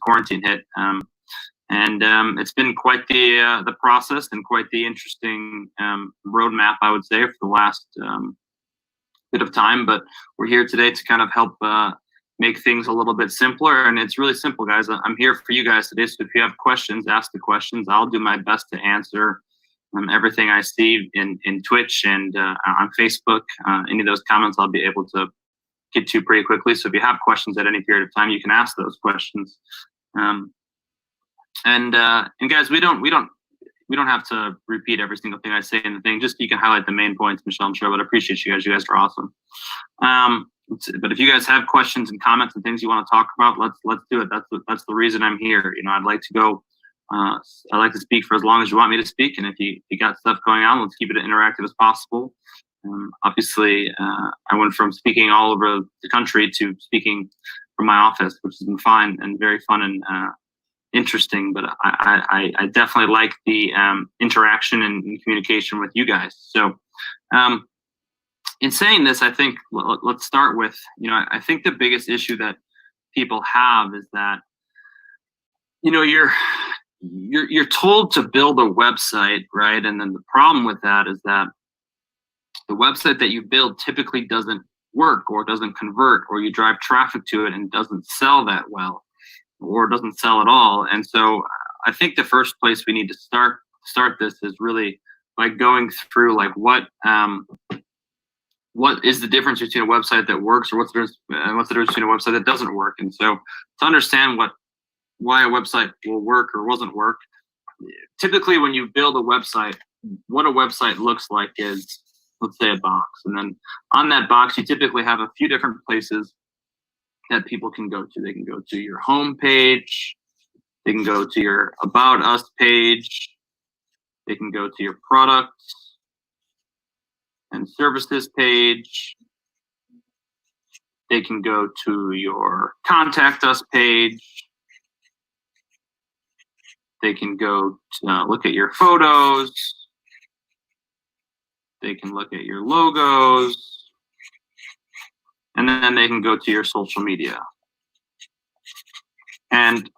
quarantine hit. It's been quite the process and quite the interesting roadmap, I would say, for the last bit of time. But we're here today to kind of help make things a little bit simpler. And it's really simple, guys. I'm here for you guys today. So if you have questions, ask the questions. I'll do my best to answer everything I see in Twitch and on Facebook. Any of those comments I'll be able to get to pretty quickly. So if you have questions at any period of time, you can ask those questions. And guys, we don't have to repeat every single thing I say in the thing. Just you can highlight the main points, Michelle. I'm sure, but I appreciate you guys. You guys are awesome. But if you guys have questions and comments and things you want to talk about, let's do it. That's the reason I'm here. You know, I'd like to go. I like to speak for as long as you want me to speak. And if you got stuff going on, let's keep it interactive as possible. Obviously, I went from speaking all over the country to speaking from my office, which has been fun and very fun and interesting. But I definitely like the interaction and communication with you guys. So in saying this, I think let's start with, I think the biggest issue that people have is that, you're told to build a website, right? And then the problem with that is that the website that you build typically doesn't work or doesn't convert, or you drive traffic to it and doesn't sell that well or doesn't sell at all. And so I think the first place we need to start this is really by going through like what is the difference between a website that works or what's the difference between a website that doesn't work. And so to understand why a website will work or doesn't work, typically when you build a website, what a website looks like is, let's say, a box. And then on that box, you typically have a few different places that people can go to. They can go to your home page. They can go to your About Us page. They can go to your products and services page. They can go to your Contact Us page. They can go to look at your photos. They can look at your logos. And then they can go to your social media. And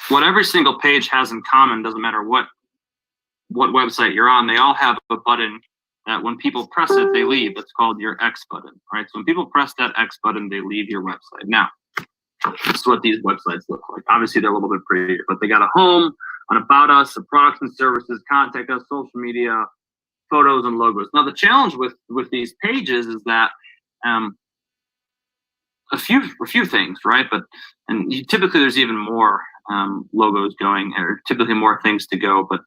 what every single page has in common, doesn't matter what website you're on, they all have a button that when people press it, they leave. It's called your X button, right? So when people press that X button, they leave your website. Now, this is what these websites look like. Obviously, they're a little bit prettier, but they got a home, an About Us, a products and services, Contact Us, social media, photos, and logos. Now, the challenge with these pages is that a few things, right? Typically there's even more logos going, or typically more things to go. But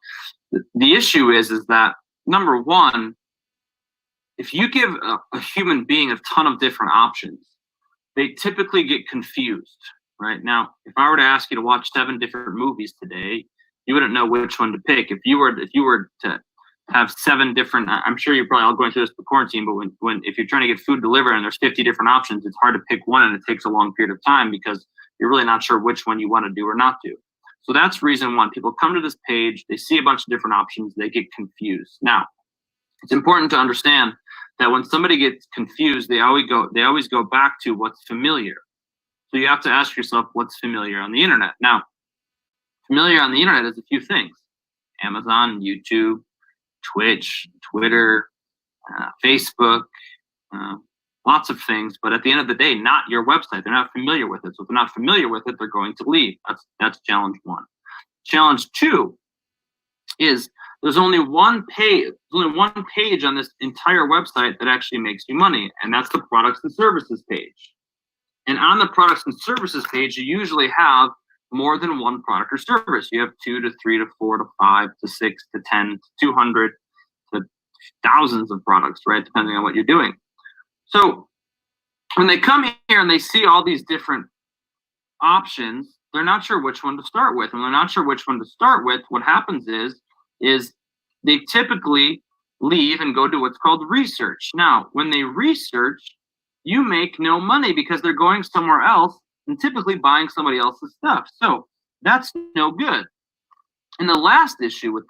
the issue is that, number one, if you give a human being a ton of different options, they typically get confused, right? Now, if I were to ask you to watch 7 different movies today, you wouldn't know which one to pick. If you were to have 7 different, I'm sure you're probably all going through this for quarantine, but if you're trying to get food delivered and there's 50 different options, it's hard to pick one, and it takes a long period of time because you're really not sure which one you want to do or not do. So that's reason one. People come to this page, they see a bunch of different options, they get confused. Now, it's important to understand that when somebody gets confused, they always go back to what's familiar. So you have to ask yourself what's familiar on the internet. Now, familiar on the internet is a few things: Amazon, YouTube, Twitch, Twitter, Facebook, lots of things. But at the end of the day, not your website. They're not familiar with it. So if they're not familiar with it, they're going to leave. That's challenge one. Challenge two is there's only one page on this entire website that actually makes you money, and that's the products and services page. And on the products and services page, you usually have more than one product or service. You have 2 to 3 to 4 to 5 to 6 to 10 to 200 to thousands of products, right? Depending on what you're doing. So when they come here and they see all these different options, they're not sure which one to start with. And they're not sure which one to start with. What happens is they typically leave and go do what's called research. Now, when they research, you make no money because they're going somewhere else and typically buying somebody else's stuff. So that's no good. And the last issue with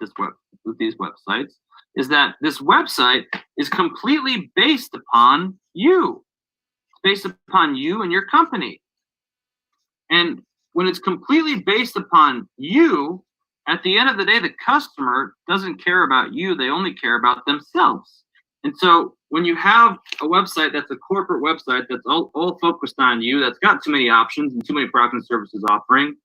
these websites is that this website is completely based upon you. It's based upon you and your company. And when it's completely based upon you, at the end of the day, the customer doesn't care about you. They only care about themselves. And so when you have a website that's a corporate website that's all focused on you, that's got too many options and too many products and services offering,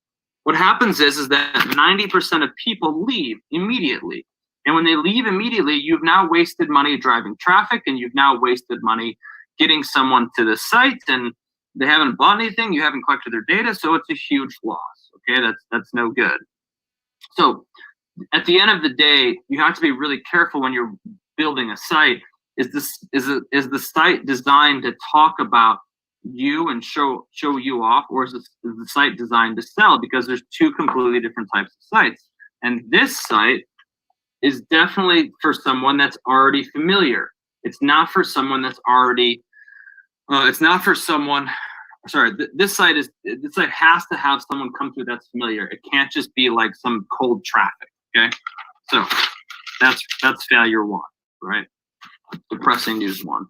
what happens is that 90% of people leave immediately. And when they leave immediately, you've now wasted money driving traffic, and you've now wasted money getting someone to the site, and they haven't bought anything, you haven't collected their data, so it's a huge loss. Okay, that's no good. So at the end of the day, you have to be really careful when you're building a site. Is the site designed to talk about you and show you off, or is the site designed to sell? Because there's two completely different types of sites. And this site is definitely for someone that's already familiar. It's not for someone that's already it's not for someone. Sorry, this site has to have someone come through that's familiar. It can't just be like some cold traffic. Okay, so that's failure one, right? Depressing news one.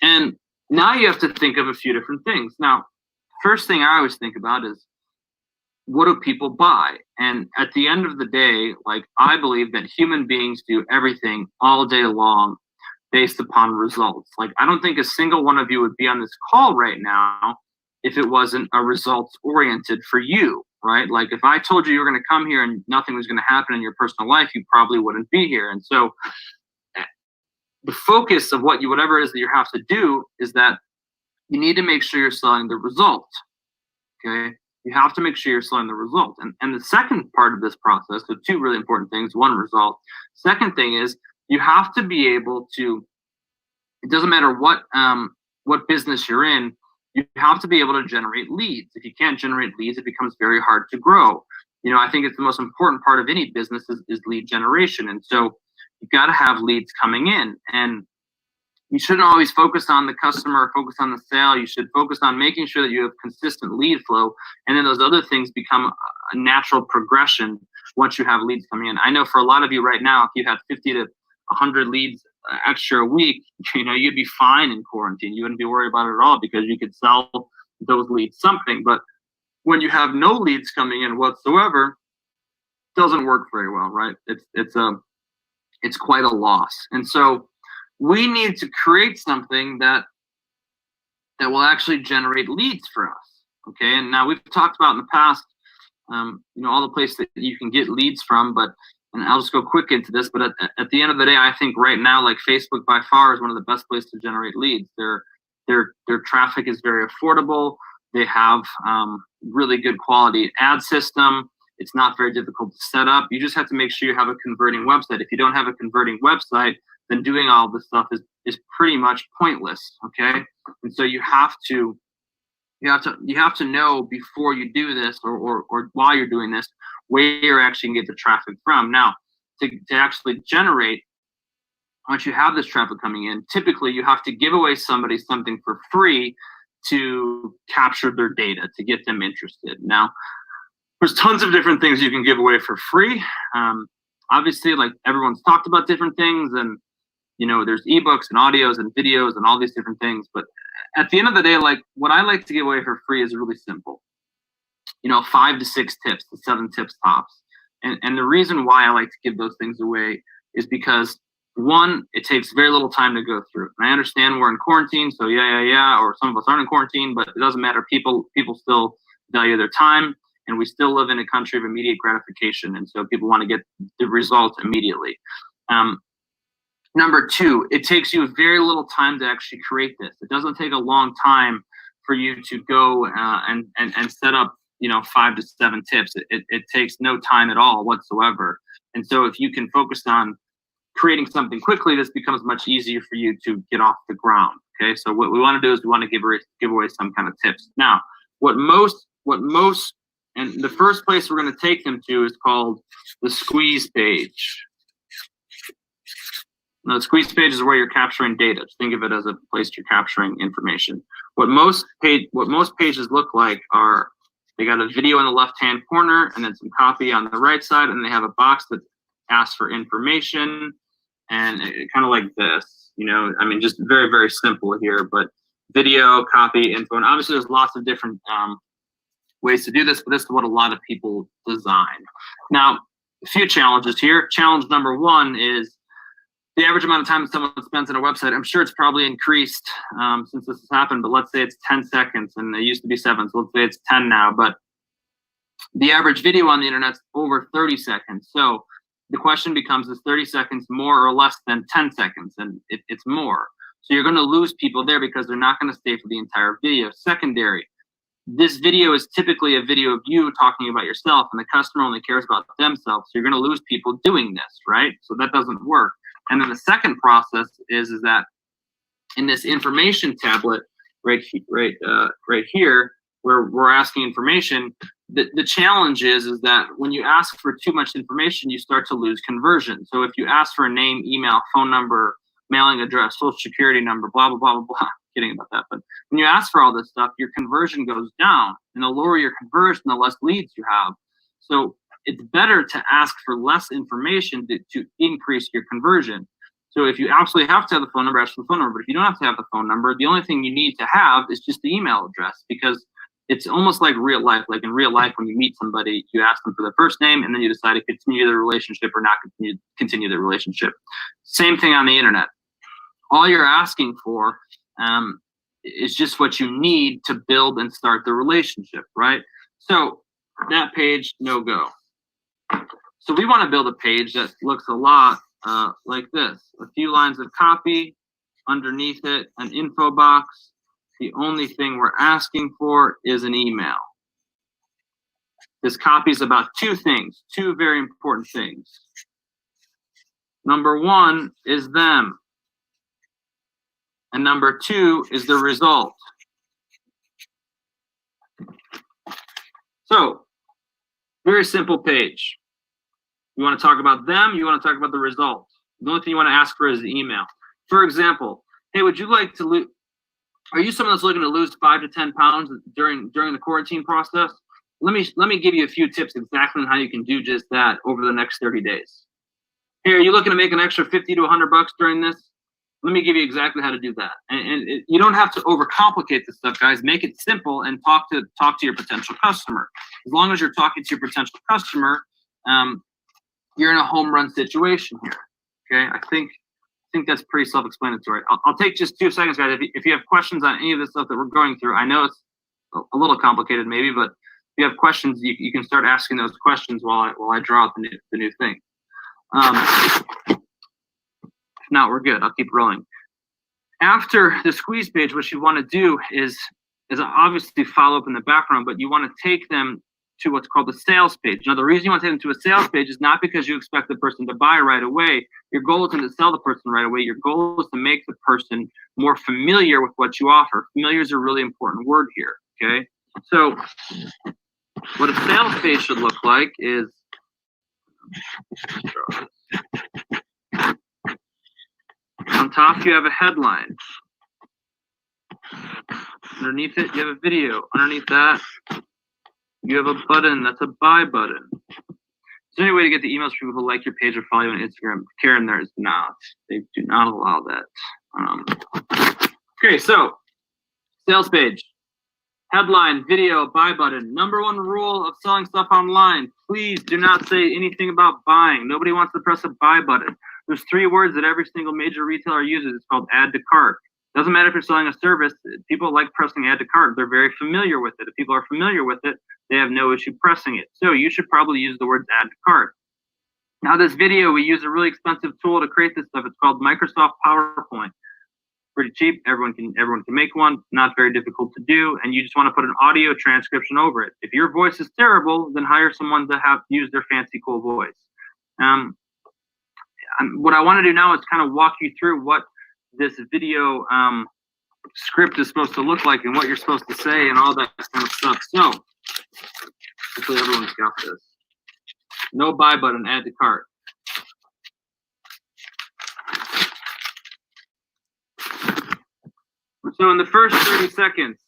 And now you have to think of a few different things. Now, first thing I always think about is, what do people buy? And at the end of the day, like, I believe that human beings do everything all day long based upon results. Like, I don't think a single one of you would be on this call right now if it wasn't a results oriented for you, right? Like, if I told you you were going to come here and nothing was going to happen in your personal life, you probably wouldn't be here. And so the focus of whatever it is that you have to do is that you need to make sure you're selling the result. Okay, you have to make sure you're selling the result. And the second part of this process, so two really important things: one, result. Second thing is, you have to be able to, it doesn't matter what business you're in, you have to be able to generate leads. If you can't generate leads, it becomes very hard to grow. I think it's the most important part of any business is lead generation. And so you've got to have leads coming in, and you shouldn't always focus on the customer, focus on the sale. You should focus on making sure that you have consistent lead flow, and then those other things become a natural progression once you have leads coming in. I know for a lot of you right now, if you had 50 to 100 leads extra a week, you'd be fine in quarantine. You wouldn't be worried about it at all, because you could sell those leads something. But when you have no leads coming in whatsoever, it doesn't work very well, right? It's quite a loss. And so we need to create something that will actually generate leads for us. Okay, and now we've talked about in the past, all the places that you can get leads from, and I'll just go quick into this, but at the end of the day, I think right now, like, Facebook by far is one of the best places to generate leads. Their traffic is very affordable. They have really good quality ad system. It's not very difficult to set up. You just have to make sure you have a converting website. If you don't have a converting website, then doing all this stuff is pretty much pointless. Okay, and so you have to know before you do this, or while you're doing this, where you're actually going to get the traffic from. Now, to actually generate, once you have this traffic coming in, typically you have to give away somebody something for free to capture their data, to get them interested. Now, there's tons of different things you can give away for free. Obviously, like, everyone's talked about different things, and there's ebooks and audios and videos and all these different things. But at the end of the day, like, what I like to give away for free is really simple. 5 to 6 tips, to 7 tips tops. And the reason why I like to give those things away is because, one, it takes very little time to go through. And I understand we're in quarantine, so yeah, or some of us aren't in quarantine, but it doesn't matter. People still value their time, and we still live in a country of immediate gratification, and so people want to get the result immediately. Number two, it takes you very little time to actually create this. It doesn't take a long time for you to go and set up 5 to 7 tips. It takes no time at all whatsoever. And so if you can focus on creating something quickly, this becomes much easier for you to get off the ground. Okay, so what we want to do is we want to give away some kind of tips. Now, what most and the first place we're going to take them to is called the squeeze page. Now, the squeeze page is where you're capturing data. Just think of it as a place you're capturing information. What most pages look like are, they got a video in the left-hand corner and then some copy on the right side, and they have a box that asks for information, and it kind of like this, just very, very simple here, but video, copy, info, and obviously there's lots of different ways to do this, but this is what a lot of people design. Now, a few challenges here. Challenge number one is the average amount of time that someone spends on a website. I'm sure it's probably increased since this has happened, but let's say it's 10 seconds, and it used to be 7, so let's say it's 10 now. But the average video on the internet's over 30 seconds. So the question becomes, is 30 seconds more or less than 10 seconds? And it's more. So you're going to lose people there because they're not going to stay for the entire video. Secondary, this video is typically a video of you talking about yourself, and the customer only cares about themselves. So you're going to lose people doing this, right? So that doesn't work. And then the second process is that in this information tablet right here, where we're asking information, the challenge is that when you ask for too much information, you start to lose conversion. So if you ask for a name, email, phone number, mailing address, social security number, blah, blah, blah, blah, blah, kidding about that. But when you ask for all this stuff, your conversion goes down. And the lower your conversion, the less leads you have. So it's better to ask for less information to increase your conversion. So if you absolutely have to have the phone number, ask for the phone number. But if you don't have to have the phone number, the only thing you need to have is just the email address, because it's almost like real life. Like in real life, when you meet somebody, you ask them for their first name, and then you decide to continue the relationship or not continue the relationship. Same thing on the internet. All you're asking for is just what you need to build and start the relationship, right? So that page, no go. So we want to build a page that looks a lot like this. A few lines of copy, underneath it, an info box. The only thing we're asking for is an email. This copy is about two things, two very important things. Number one is them. And number two is the result. So, very simple page. You want to talk about them, you want to talk about the result. The only thing you want to ask for is the email. For example, hey, would you like to lose, are you someone that's looking to lose 5 to 10 pounds during the quarantine process? Let me give you a few tips exactly on how you can do just that over the next 30 days. Hey, are you looking to make an extra 50 to 100 bucks during this? Let me give you exactly how to do that. And you don't have to overcomplicate this stuff, guys. Make it simple and talk to your potential customer. As long as you're talking to your potential customer, you're in a home run situation here. Okay, I think that's pretty self-explanatory. I'll take just 2 seconds, guys. If you have questions on any of this stuff that we're going through, I know it's a little complicated maybe, but if you have questions, you can start asking those questions while I draw out the new thing. If not, we're good. I'll keep rolling. After the squeeze page, what you want to do is obviously follow up in the background, but you want to take them to what's called the sales page. Now, the reason you want to take them to a sales page is not because you expect the person to buy right away. Your goal isn't to sell the person right away. Your goal is to make the person more familiar with what you offer. Familiar is a really important word here, okay? So what a sales page should look like is, on top you have a headline. Underneath it, you have a video. Underneath that, you have a button. That's a buy button. Is there any way to get the emails from people who like your page or follow you on Instagram? Karen, there is not. They do not allow that. Okay, so sales page, headline, video, buy button. Number one rule of selling stuff online: please do not say anything about buying. Nobody wants to press a buy button. There's 3 words that every single major retailer uses. It's called add to cart. Doesn't matter if you're selling a service. People like pressing add to cart. They're very familiar with it. If people are familiar with it, they have no issue pressing it. So you should probably use the words add to cart. Now, this video, we use a really expensive tool to create this stuff. It's called Microsoft PowerPoint. Pretty cheap. Everyone can make one. Not very difficult to do. And you just want to put an audio transcription over it. If your voice is terrible, then hire someone to use their fancy, cool voice. What I want to do now is kind of walk you through what this video script is supposed to look like and what you're supposed to say and all that kind of stuff. So hopefully everyone's got this. No buy button, add to cart. So in the first 30 seconds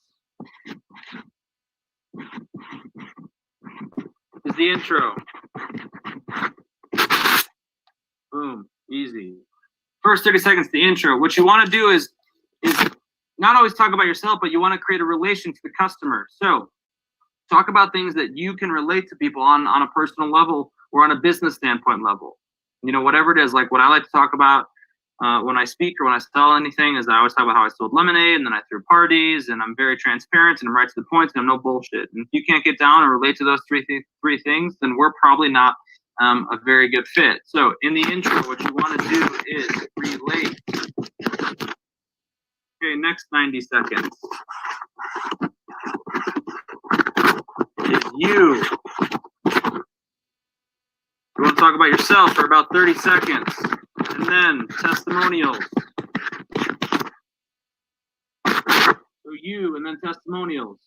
is the intro. Boom, easy. First 30 seconds, the intro. What you want to do is not always talk about yourself, but you want to create a relation to the customer. So Talk about things that you can relate to people on a personal level or on a business standpoint level. Whatever it is. Like what I like to talk about when I speak or when I sell anything is I always talk about how I sold lemonade and then I threw parties, and I'm very transparent and I'm right to the point and I'm no bullshit. And if you can't get down and relate to those three things, then we're probably not a very good fit. So in the intro, what you want to do is relate. Okay, next 90 seconds is you. You want to talk about yourself for about 30 seconds, and then testimonials. So you, and then testimonials.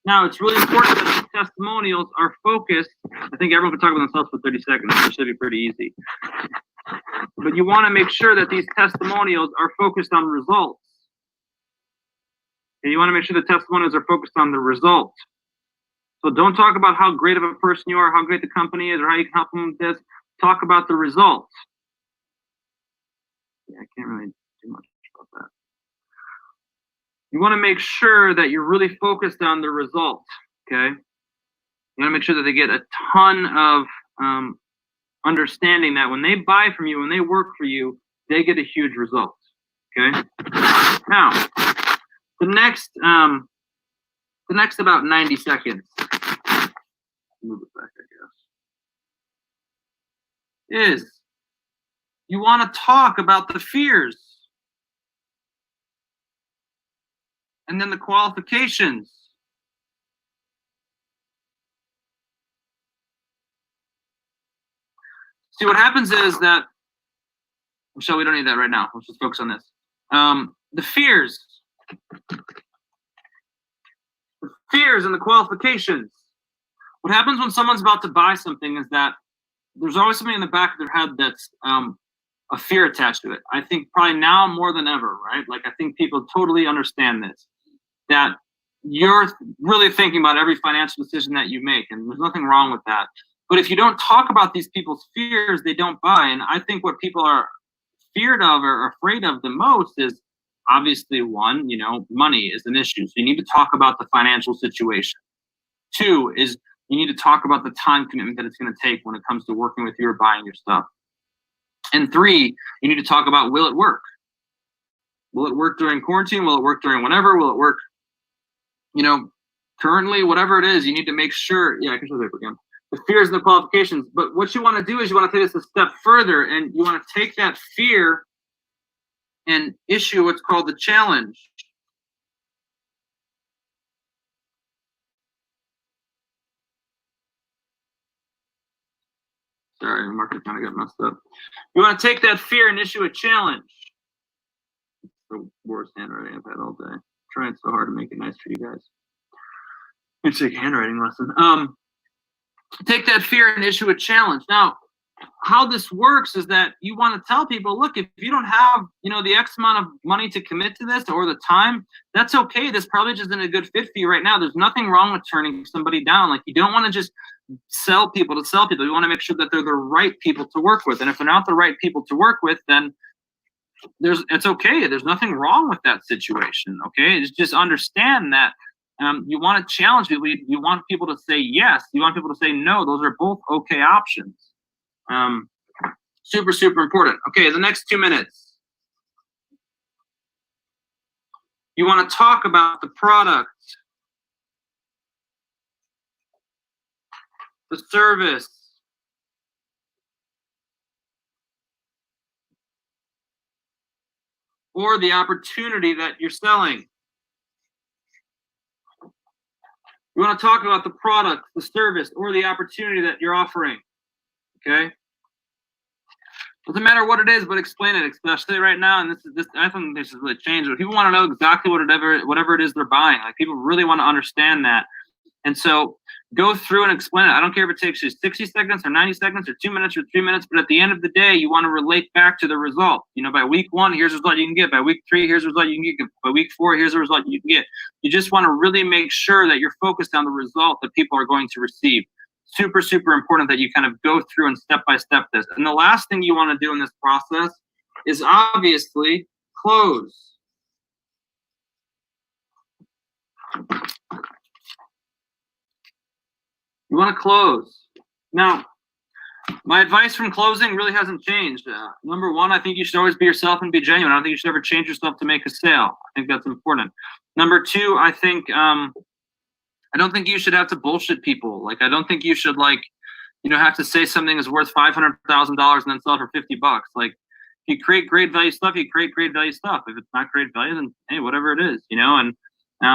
Now, it's really important that these testimonials are focused. I think everyone can talk about themselves for 30 seconds. It should be pretty easy. But you want to make sure that these testimonials are focused on results. And you want to make sure the testimonials are focused on the result. So don't talk about how great of a person you are, how great the company is, or how you can help them with this. Talk about the results. Yeah, I can't really do much about that. You want to make sure that you're really focused on the result, okay? You want to make sure that they get a ton of understanding that when they buy from you, when they work for you, they get a huge result, okay? Now, the next about 90 seconds, move it back, I guess, is you want to talk about the fears and then the qualifications. See, what happens is that, Michelle, we don't need that right now. Let's just focus on this. The fears and the qualifications. What happens when someone's about to buy something is that there's always something in the back of their head that's a fear attached to it. I think probably now more than ever, right? Like I think people totally understand this, that you're really thinking about every financial decision that you make, and there's nothing wrong with that. But if you don't talk about these people's fears, they don't buy. And I think what people are feared of or afraid of the most is obviously one, money is an issue. So you need to talk about the financial situation. Two is you need to talk about the time commitment that it's going to take when it comes to working with you or buying your stuff. And three, you need to talk about, will it work? Will it work during quarantine? Will it work during whenever? Will it work, currently? Whatever it is, you need to make sure. Yeah, I can show that again. The fears and the qualifications. But what you want to do is you want to take this a step further, and you want to take that fear and issue what's called the challenge. Sorry, the market kind of got messed up. You want to take that fear and issue a challenge. It's the worst handwriting I've had all day. I'm trying so hard to make it nice for you guys. It's like a handwriting lesson. Take that fear and issue a challenge. Now, how this works is that you want to tell people, look, if you don't have, the X amount of money to commit to this or the time, that's okay. This probably just isn't a good fit for you right now. There's nothing wrong with turning somebody down. Like, you don't want to just sell people to sell people. You want to make sure that they're the right people to work with. And if they're not the right people to work with, then it's okay. There's nothing wrong with that situation. Okay. It's just understand that you want to challenge people. You want people to say yes. You want people to say no. Those are both okay options. Super, super important. Okay, the next 2 minutes. You want to talk about the product, the service, or the opportunity that you're selling. You want to talk about the product, the service, or the opportunity that you're offering. Okay? Doesn't matter what it is, but explain it, especially right now. And this I think this has really changed. But people want to know exactly whatever it is they're buying. Like, people really want to understand that. And so go through and explain it. I don't care if it takes you 60 seconds or 90 seconds or 2 minutes or 3 minutes, but at the end of the day, you want to relate back to the result. By week 1, here's the result you can get. By week 3, here's the result you can get. By week 4, here's the result you can get. You just want to really make sure that you're focused on the result that people are going to receive. Super, super important that you kind of go through and step by step this. And the last thing you want to do in this process is obviously close. You want to close. Now, my advice from closing really hasn't changed. Number one, I think you should always be yourself and be genuine. I don't think you should ever change yourself to make a sale. I think that's important. Number two, I think I don't think you should have to bullshit people. Like, I don't think you should have to say something is worth $500,000 and then sell it for $50. Like, if you create great value stuff, you create great value stuff. If it's not great value, then hey, whatever it is, And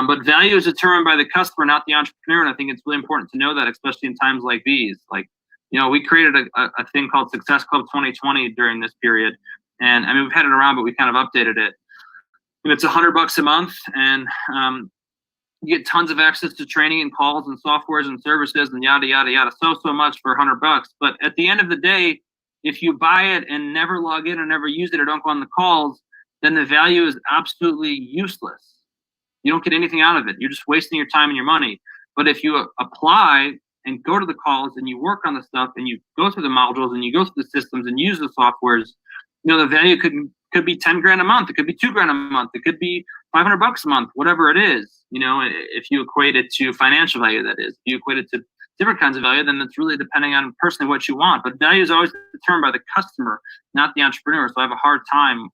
but value is determined by the customer, not the entrepreneur. And I think it's really important to know that, especially in times like these. Like, we created a thing called Success Club 2020 during this period, and I mean we've had it around, but we kind of updated it. And it's $100 a month, and you get tons of access to training and calls and softwares and services and yada yada yada. So much for $100. But at the end of the day, if you buy it and never log in or never use it or don't go on the calls, then the value is absolutely useless. You don't get anything out of it. You're just wasting your time and your money. But if you apply and go to the calls and you work on the stuff and you go through the modules and you go through the systems and use the softwares, the value could be 10 grand a month. It could be 2 grand a month. It could be $500 a month, whatever it is. If you equate it to financial value, that is. If you equate it to different kinds of value, then it's really depending on personally what you want. But value is always determined by the customer, not the entrepreneur. So I have a hard time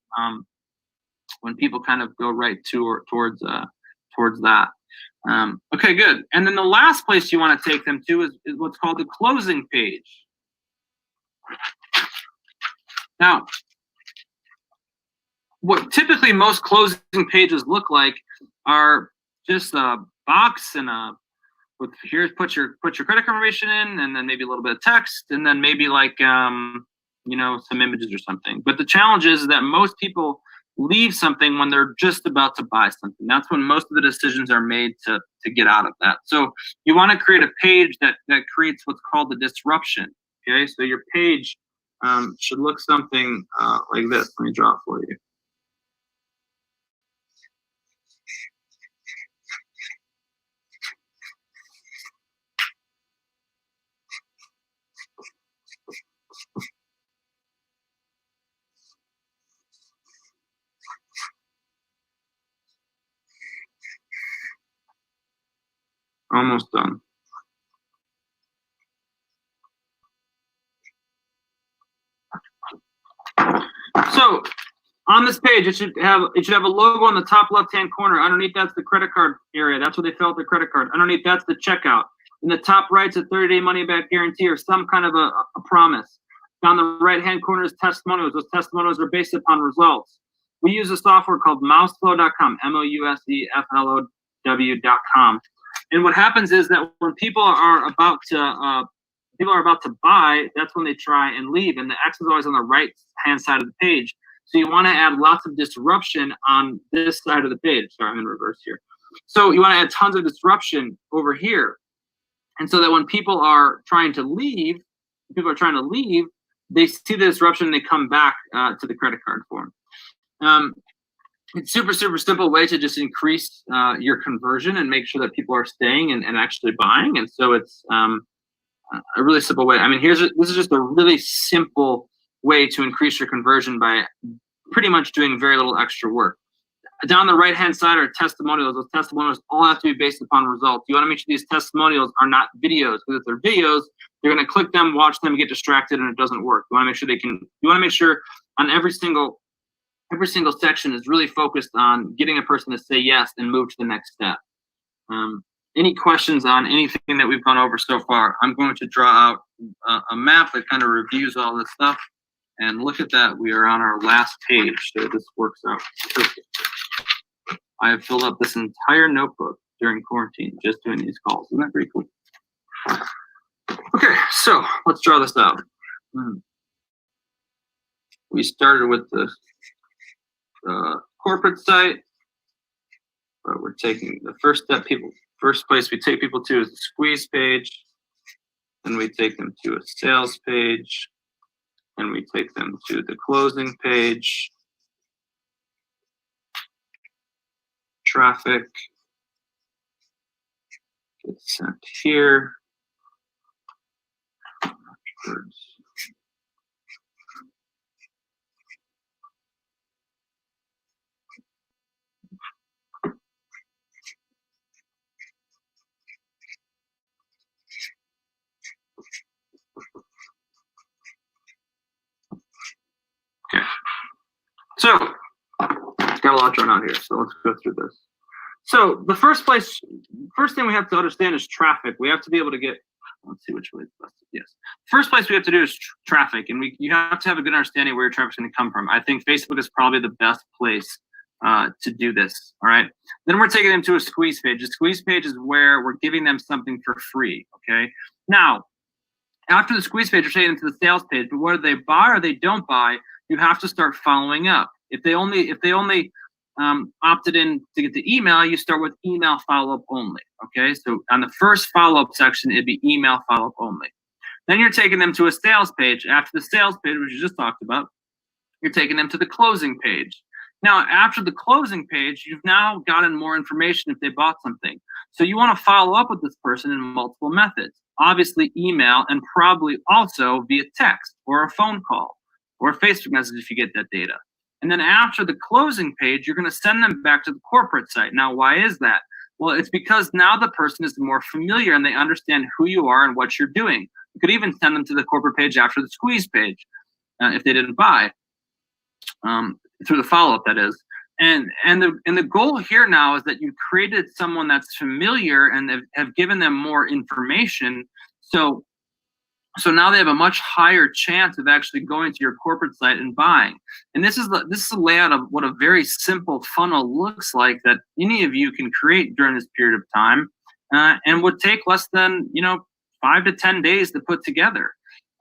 when people kind of go right towards that. Okay, good. And then the last place you want to take them to is what's called the closing page. Now, what typically most closing pages look like are just a box and put your credit card information in, and then maybe a little bit of text, and then maybe some images or something. But the challenge is that most people leave something when they're just about to buy something. That's when most of the decisions are made to get out of that. So you want to create a page that creates what's called the disruption. Okay, so your page should look something like this. Let me draw it for you. Almost done. So on this page, it should have a logo on the top left-hand corner. Underneath that's the credit card area. That's where they fill out their credit card. Underneath that's the checkout. In the top right's a 30-day money-back guarantee or some kind of a promise. Down the right-hand corner is testimonials. Those testimonials are based upon results. We use a software called mouseflow.com, mouseflow.com. And what happens is that when people are about to buy, that's when they try and leave. And the X is always on the right-hand side of the page. So you want to add lots of disruption on this side of the page. Sorry, I'm in reverse here. So you want to add tons of disruption over here. And so that when people are trying to leave, they see the disruption and they come back to the credit card form. It's super simple way to just increase your conversion and make sure that people are staying and actually buying. And so it's a really simple way. I mean, this is just a really simple way to increase your conversion by pretty much doing very little extra work. Down the right-hand side are testimonials. Those testimonials all have to be based upon results. You want to make sure these testimonials are not videos, because if they're videos, you're going to click them, watch them, get distracted, and it doesn't work. You want to make sure you want to make sure on every single section is really focused on getting a person to say yes and move to the next step. Any questions on anything that we've gone over so far? I'm going to draw out a map that kind of reviews all this stuff. And look at that, we are on our last page, so this works out perfect. I have filled up this entire notebook during quarantine just doing these calls. Isn't that pretty cool? Okay, so let's draw this out. We started with the corporate site, but we're taking the first place we take people to is the squeeze page. Then we take them to a sales page. And we take them to the closing page. Traffic gets sent here. So, got a lot drawn out here, so let's go through this. So the first thing we have to understand is traffic. We have to be able to get, let's see which way is best. Yes. First place we have to do is traffic, and you have to have a good understanding where your traffic's going to come from. I think Facebook is probably the best place to do this. All right. Then we're taking them to a squeeze page. A squeeze page is where we're giving them something for free. Okay. Now, after the squeeze page, you're taking them to the sales page. But whether they buy or they don't buy, you have to start following up. If they only opted in to get the email, you start with email follow-up only. Okay, so on the first follow-up section, it'd be email follow-up only. Then you're taking them to a sales page. After the sales page, which you just talked about, you're taking them to the closing page. Now, after the closing page, you've now gotten more information if they bought something. So you want to follow up with this person in multiple methods. Obviously, email, and probably also via text or a phone call or a Facebook message if you get that data. And then after the closing page, you're going to send them back to the corporate site. Now, why is that? Well, it's because now the person is more familiar and they understand who you are and what you're doing. You could even send them to the corporate page after the squeeze page if they didn't buy, through the follow-up, that is. And the goal here now is that you created someone that's familiar and have given them more information. So now they have a much higher chance of actually going to your corporate site and buying. And this is a layout of what a very simple funnel looks like that any of you can create during this period of time, and would take less than 5 to 10 days to put together.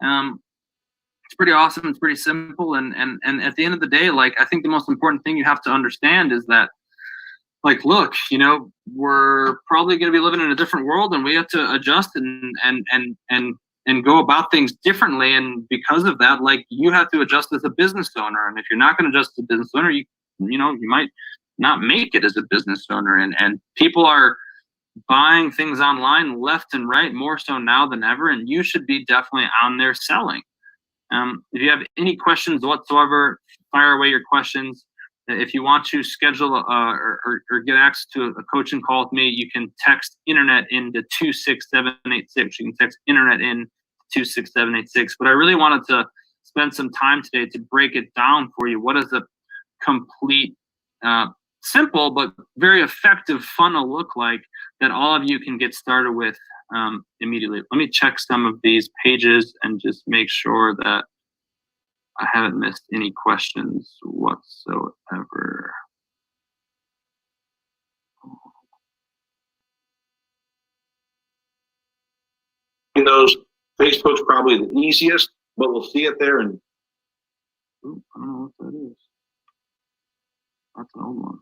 It's pretty awesome. It's pretty simple. And at the end of the day, like, I think the most important thing you have to understand is that, like, look, we're probably going to be living in a different world, and we have to adjust and go about things differently. And because of that, like, you have to adjust as a business owner. And if you're not going to adjust as a business owner, you might not make it as a business owner. And people are buying things online left and right, more so now than ever. And you should be definitely on there selling. If you have any questions whatsoever, fire away your questions. If you want to schedule or get access to a coaching call with me, you can text internet into 26786. You can text internet in 26786. But I really wanted to spend some time today to break it down for you. What does a complete, simple but very effective funnel look like that all of you can get started with immediately? Let me check some of these pages and just make sure that I haven't missed any questions whatsoever. Those, Facebook's probably the easiest, but we'll see it there. And I don't know what that is. That's an old one.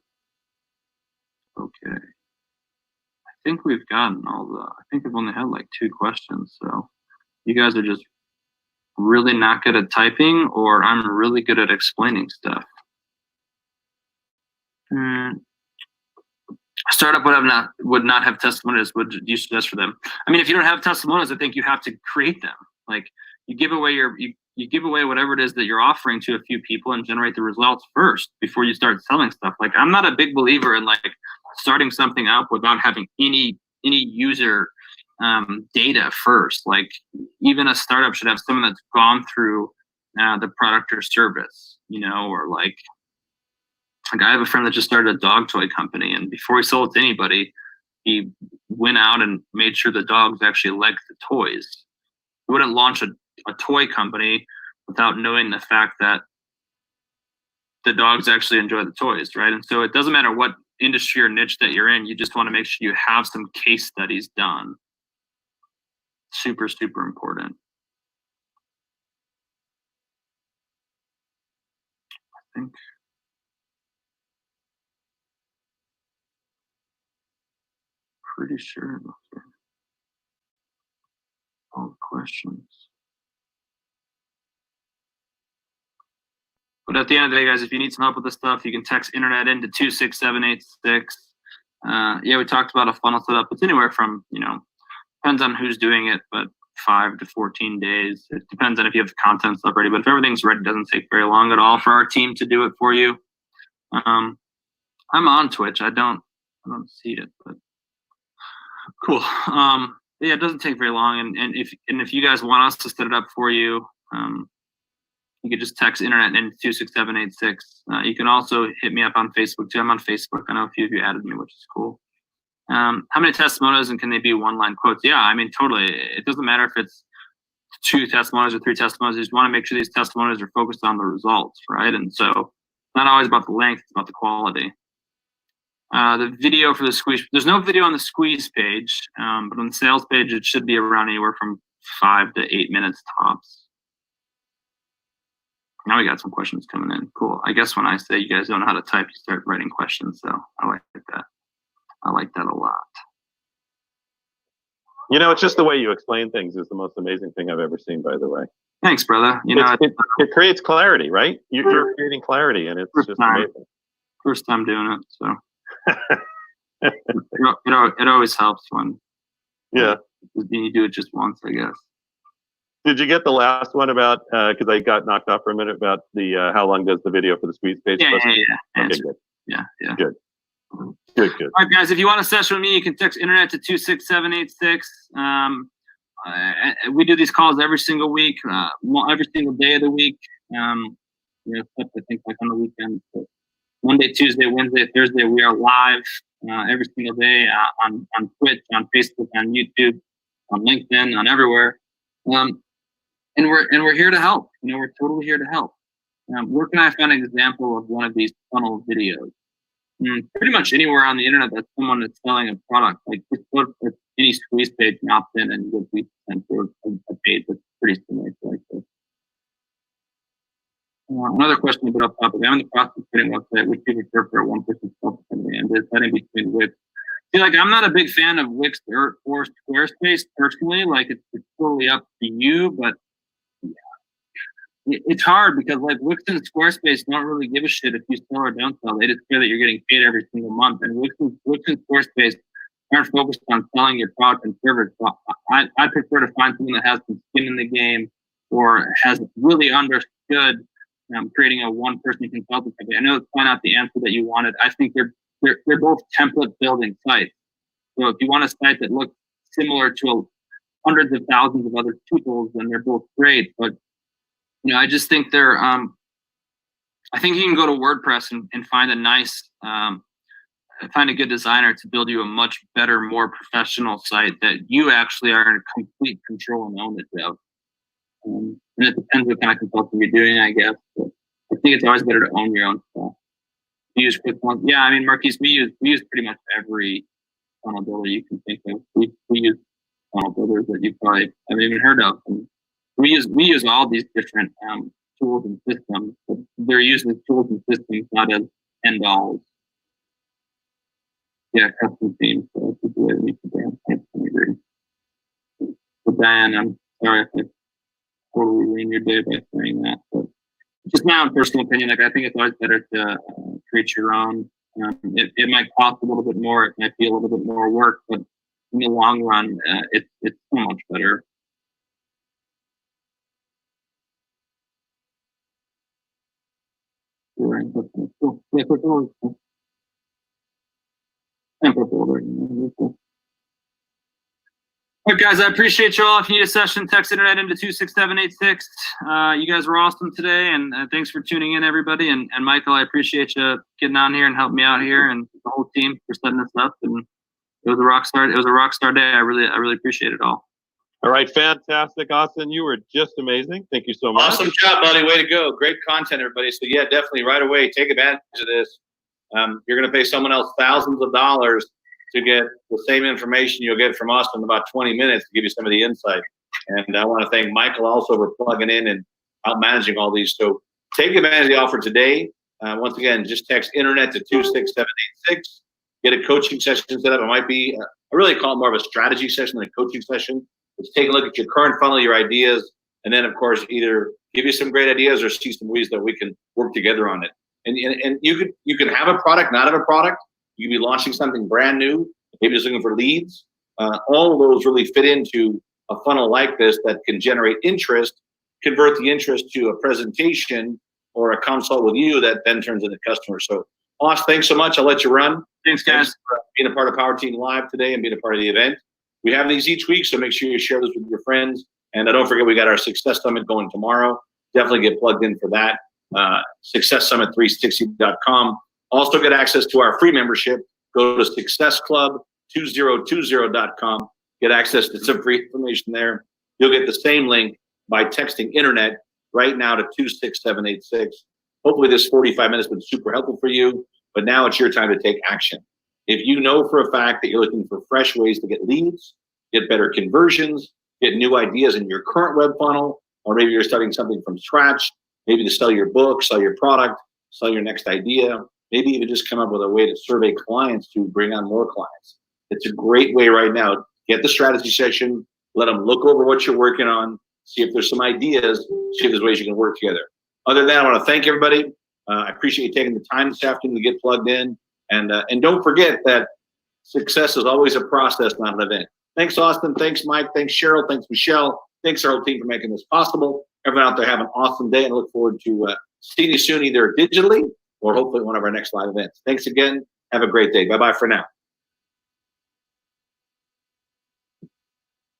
Okay. I think we've gotten I think I've only had like 2 questions. So you guys are just really not good at typing, or I'm really good at explaining stuff. Startup would not have testimonials. Would you suggest for them? I mean, if you don't have testimonials, I think you have to create them. Like, you give away you give away whatever it is that you're offering to a few people and generate the results first before you start selling stuff. Like, I'm not a big believer in like starting something up without having any user data first. Like, even a startup should have someone that's gone through the product or service, or like I have a friend that just started a dog toy company, and before he sold it to anybody, he went out and made sure the dogs actually liked the toys. He wouldn't launch a toy company without knowing the fact that the dogs actually enjoy the toys, right? And so it doesn't matter what industry or niche that you're in, you just want to make sure you have some case studies done. Super, super important. I think pretty sure those are all the questions. But at the end of the day, guys, if you need some help with this stuff, you can text internet into 26786. Yeah, we talked about a funnel setup. It's anywhere from, depends on who's doing it, but 5 to 14 days. It depends on if you have the content stuff ready. But if everything's ready, it doesn't take very long at all for our team to do it for you. I'm on Twitch. I don't see it, but cool. Yeah, it doesn't take very long. And if you guys want us to set it up for you, you could just text internet into 26786. You can also hit me up on Facebook too. I'm on Facebook. I know a few of you added me, which is cool. How many testimonials, and can they be one-line quotes? Yeah, I mean, totally. It doesn't matter if it's 2 testimonials or 3 testimonials. You just want to make sure these testimonials are focused on the results, right? And so it's not always about the length, it's about the quality. The video for the squeeze, there's no video on the squeeze page, but on the sales page, it should be around anywhere from 5 to 8 minutes tops. Now we got some questions coming in. Cool. I guess when I say you guys don't know how to type, you start writing questions. So I like that. I like that a lot. You know, it's just the way you explain things is the most amazing thing I've ever seen, by the way. Thanks, brother. You know, it creates clarity, right? You're creating clarity, and it's just amazing. First time doing it, so it always helps when you do it just once, I guess. Did you get the last one about, because I got knocked off for a minute, about the how long does the video for the squeeze page? Yeah. Okay, good. Yeah. Good. All right, guys, if you want a session with me, you can text internet to 26786. We do these calls every single week, every single day of the week. Except I think like on the weekends. But Monday, Tuesday, Wednesday, Thursday, we are live every single day on Twitch, on Facebook, on YouTube, on LinkedIn, on everywhere. And we're here to help. We're totally here to help. Where can I find an example of one of these funnel videos? Pretty much anywhere on the internet that someone is selling a product. Like just go to any squeeze page and opt in and you'll be sent to a page that's pretty similar to like this. Another question about off topic. I'm in the process of creating a website which you prefer for a one-person self-assembly and deciding between Wix. See, like I'm not a big fan of Wix or Squarespace personally. Like it's totally up to you, but it's hard because like Wix and Squarespace don't really give a shit if you sell or don't sell. They just care that you're getting paid every single month. And Wix and Squarespace aren't focused on selling your product and service. So I prefer to find someone that has some skin in the game or has really understood creating a one-person consulting company. I know it's not out the answer that you wanted. I think they're both template building sites. So if you want a site that looks similar to hundreds of thousands of other tuples, then they're both great. But I just think they're. I think you can go to WordPress and find a nice, find a good designer to build you a much better, more professional site that you actually are in complete control and ownership of. And it depends what kind of consulting you're doing, I guess. But I think it's always better to own your own stuff. You use QuickBooks. Yeah, I mean, Marquise, we use pretty much every funnel builder you can think of. We use funnel builders that you probably haven't even heard of. And we use all these different tools and systems, but they're usually tools and systems, not as end alls. Yeah, custom themes. So that's the way we need to brand. I agree. But Diane, I'm sorry if I totally ruined your day by saying that, but just my own personal opinion. Like I think it's always better to create your own. It might cost a little bit more. It might be a little bit more work, but in the long run, it's so much better. Cool. Yeah, cool. All right, guys, I appreciate you all. If you need a session, text internet into 26786. You guys were awesome today, and thanks for tuning in, everybody. And Michael, I appreciate you getting on here and helping me out here, and the whole team for setting this up. And it was a rock star. It was a rock star day. I really appreciate it all. All right, fantastic, Austin. You were just amazing. Thank you so much. Awesome job, buddy. Way to go. Great content, everybody. So yeah, definitely right away, take advantage of this. You're going to pay someone else thousands of dollars to get the same information you'll get from us in about 20 minutes to give you some of the insight. And I want to thank Michael also for plugging in and out managing all these. So take advantage of the offer today. Once again, just text internet to 26786. Get a coaching session set up. It might be, I really call it more of a strategy session than a coaching session. Let's take a look at your current funnel, your ideas, and then, of course, either give you some great ideas or see some ways that we can work together on it. And you can have a product, not have a product. You could be launching something brand new, maybe just looking for leads. All of those really fit into a funnel like this that can generate interest, convert the interest to a presentation or a consult with you that then turns into customers. So, Austin, thanks so much. I'll let you run. Thanks, guys. Thanks for being a part of Power Team Live today and being a part of the event. We have these each week, so make sure you share this with your friends. And don't forget, we got our Success Summit going tomorrow. definitely get plugged in for that. SuccessSummit360.com. Also get access to our free membership. Go to SuccessClub2020.com. Get access to some free information there. You'll get the same link by texting internet right now to 26786. Hopefully this 45 minutes has been super helpful for you, but now it's your time to take action. If you know for a fact that you're looking for fresh ways to get leads, get better conversions, get new ideas in your current web funnel, or maybe you're starting something from scratch, maybe to sell your book, sell your product, sell your next idea, maybe even just come up with a way to survey clients to bring on more clients. It's a great way right now. Get the strategy session, let them look over what you're working on, see if there's some ideas, see if there's ways you can work together. Other than that, I want to thank everybody. I appreciate you taking the time this afternoon to get plugged in. And don't forget that success is always a process, not an event. Thanks, Austin. Thanks, Mike. Thanks, Cheryl. Thanks, Michelle. Thanks, our whole team, for making this possible. Everyone out there, have an awesome day, and I look forward to seeing you soon, either digitally or hopefully one of our next live events. Thanks again. Have a great day. Bye-bye for now.